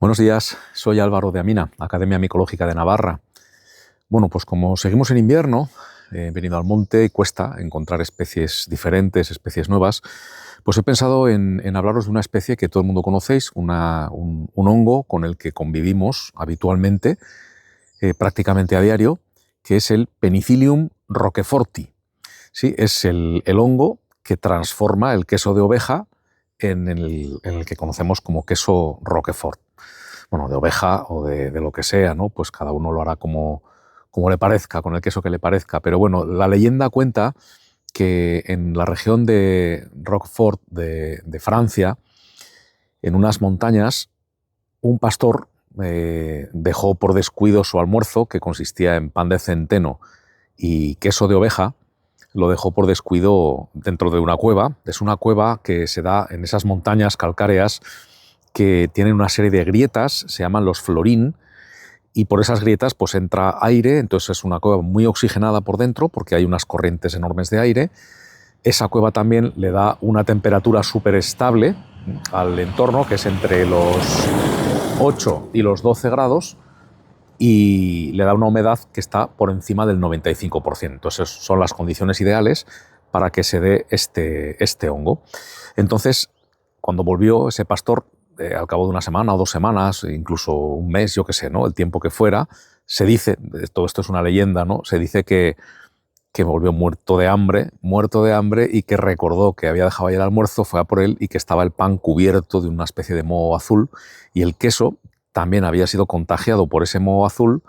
Buenos días, soy Álvaro de Amina, Academia Micológica de Navarra. Bueno, pues como seguimos en invierno, he venido al monte y cuesta encontrar especies diferentes, especies nuevas, pues he pensado en hablaros de una especie que todo el mundo conocéis, un hongo con el que convivimos habitualmente, prácticamente a diario, que es el Penicillium roqueforti. Sí, es el hongo que transforma el queso de oveja en el que conocemos como queso Roquefort. Bueno, de oveja o de lo que sea, ¿no? Pues cada uno lo hará como le parezca, con el queso que le parezca. Pero bueno, la leyenda cuenta que en la región de Roquefort de Francia, en unas montañas, un pastor dejó por descuido su almuerzo, que consistía en pan de centeno y queso de oveja, lo dejó por descuido dentro de una cueva. Es una cueva que se da en esas montañas calcáreas que tienen una serie de grietas, se llaman los florín, y por esas grietas pues entra aire, entonces es una cueva muy oxigenada por dentro porque hay unas corrientes enormes de aire. Esa cueva también le da una temperatura súper estable al entorno, que es entre los 8 y los 12 grados, y le da una humedad que está por encima del 95%. Entonces son las condiciones ideales para que se dé este hongo. Entonces, cuando volvió ese pastor, al cabo de una semana o 2 semanas, incluso un mes, yo qué sé, ¿no? El tiempo que fuera, se dice, todo esto es una leyenda, ¿no? Se dice que volvió muerto de hambre y que recordó que había dejado ahí el almuerzo, fue a por él y que estaba el pan cubierto de una especie de moho azul y el queso también había sido contagiado por ese moho azul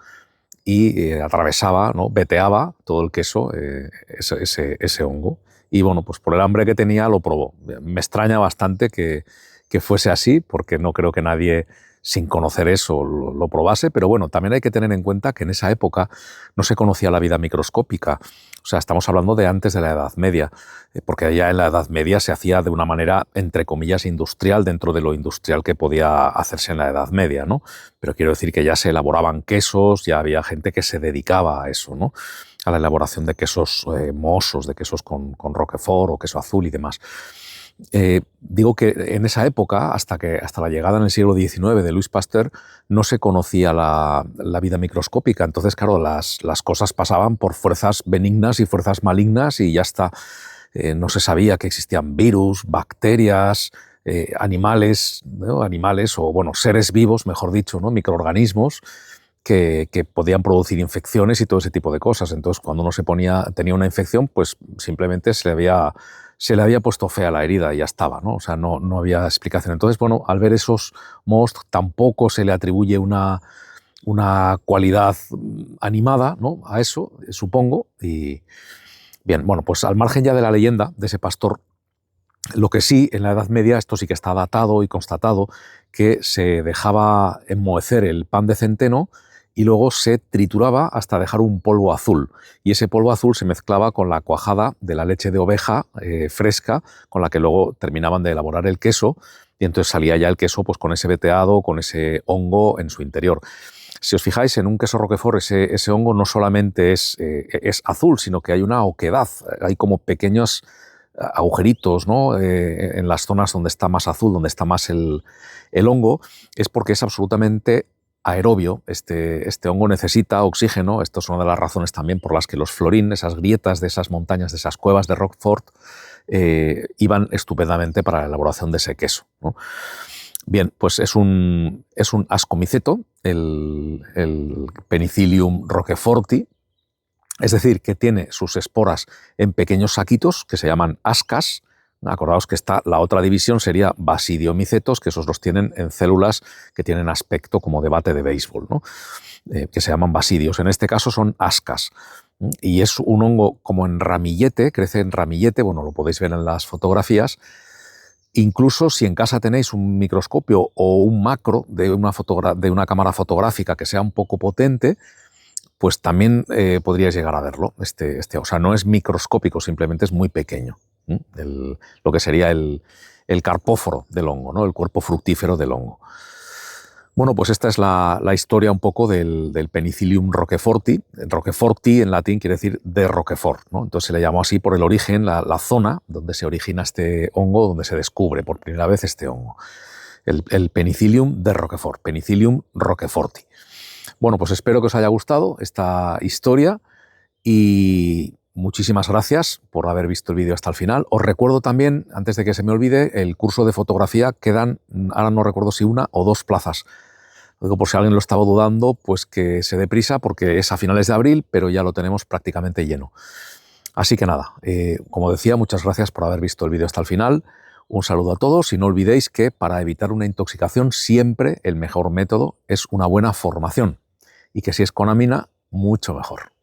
y atravesaba, ¿no? Veteaba todo el queso, ese hongo. Y bueno, pues por el hambre que tenía lo probó. Me extraña bastante que fuese así, porque no creo que nadie sin conocer eso lo probase, pero bueno, también hay que tener en cuenta que en esa época no se conocía la vida microscópica. O sea, estamos hablando de antes de la Edad Media, porque ya en la Edad Media se hacía de una manera, entre comillas, industrial, dentro de lo industrial que podía hacerse en la Edad Media, ¿no? Pero quiero decir que ya se elaboraban quesos, ya había gente que se dedicaba a eso, ¿no? A la elaboración de quesos mohosos, de quesos con Roquefort o queso azul y demás. Digo que en esa época, hasta la llegada en el siglo XIX de Louis Pasteur, no se conocía la vida microscópica. Entonces, claro, las cosas pasaban por fuerzas benignas y fuerzas malignas y ya está. No se sabía que existían virus, bacterias, animales, ¿no? Animales o, bueno, seres vivos, mejor dicho, ¿no? Microorganismos que podían producir infecciones y todo ese tipo de cosas. Entonces, cuando uno tenía una infección, pues simplemente se le había puesto fea la herida y ya estaba, ¿no? O sea, no había explicación. Entonces, bueno, al ver esos mohos tampoco se le atribuye una cualidad animada, ¿no? A eso, supongo. Y bien, bueno, pues al margen ya de la leyenda de ese pastor, lo que sí, en la Edad Media, esto sí que está datado y constatado, que se dejaba enmohecer el pan de centeno y luego se trituraba hasta dejar un polvo azul. Y ese polvo azul se mezclaba con la cuajada de la leche de oveja fresca, con la que luego terminaban de elaborar el queso, y entonces salía ya el queso pues, con ese veteado, con ese hongo en su interior. Si os fijáis, en un queso Roquefort ese hongo no solamente es azul, sino que hay una oquedad, hay como pequeños agujeritos, ¿no? En las zonas donde está más azul, donde está más el hongo, es porque es absolutamente aerobio. Este hongo necesita oxígeno. Esto es una de las razones también por las que los florín, esas grietas de esas montañas, de esas cuevas de Roquefort, iban estupendamente para la elaboración de ese queso, ¿no? Bien, pues es un ascomiceto, el Penicillium roqueforti, es decir, que tiene sus esporas en pequeños saquitos que se llaman ascas. Acordaos que la otra división sería basidiomicetos, que esos los tienen en células que tienen aspecto como de bate de béisbol, ¿no? Que se llaman basidios. En este caso son ascas. Y es un hongo como en ramillete, crece en ramillete, bueno, lo podéis ver en las fotografías. Incluso si en casa tenéis un microscopio o un macro de una cámara fotográfica que sea un poco potente, pues también podríais llegar a verlo. O sea, no es microscópico, simplemente es muy pequeño. Lo que sería el carpóforo del hongo, ¿no? El cuerpo fructífero del hongo. Bueno, pues esta es la historia un poco del Penicillium roqueforti. Roqueforti en latín quiere decir de Roquefort, ¿no? Entonces se le llamó así por el origen, la zona donde se origina este hongo, donde se descubre por primera vez este hongo. el Penicillium de Roquefort, Penicillium roqueforti. Bueno, pues espero que os haya gustado esta historia y muchísimas gracias por haber visto el vídeo hasta el final. Os recuerdo también, antes de que se me olvide, el curso de fotografía. Quedan, ahora no recuerdo si 1 o 2 plazas. Digo, por si alguien lo estaba dudando, pues que se dé prisa porque es a finales de abril, pero ya lo tenemos prácticamente lleno. Así que nada, como decía, muchas gracias por haber visto el vídeo hasta el final. Un saludo a todos y no olvidéis que para evitar una intoxicación siempre el mejor método es una buena formación y que si es con amina, mucho mejor.